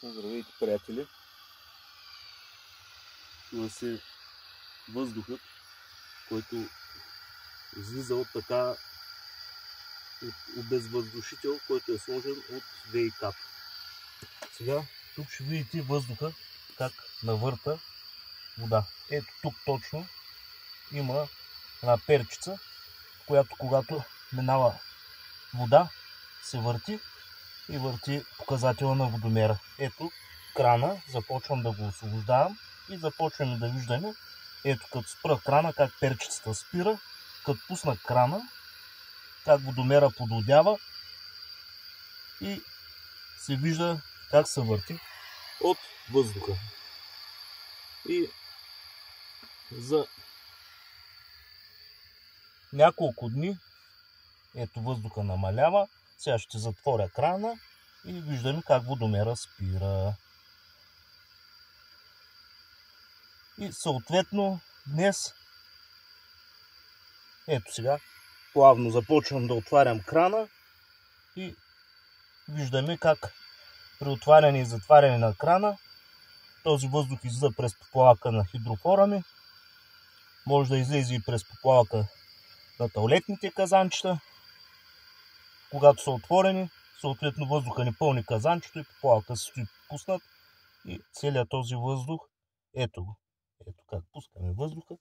Здравейте, приятели! Това е въздухът, който излиза от така обезвъздушител, който е сложен от ВИК-то. Сега тук ще видите въздуха как навърта вода. Ето тук точно има една перчица, която когато минава вода се върти и върти показателя на водомера. Ето крана, започвам да го освобождавам и започваме да виждаме, ето като спра крана, как перчицата спира, като пусна крана, как водомера подводява и се вижда как се върти от въздуха. И за няколко дни ето въздуха намалява. Сега ще затворя крана и виждаме как водомера спира. И съответно днес ето сега плавно започвам да отварям крана и виждаме как при отваряне и затваряне на крана този въздух излиза през поплавъка на хидрофора. Може да излезе и през поплавъка на тоалетните казанчета. Когато са отворени, съответно въздуха не пълни казанчето и поплавъка се стои пуснат и целият този въздух, ето го. Ето как пускаме въздуха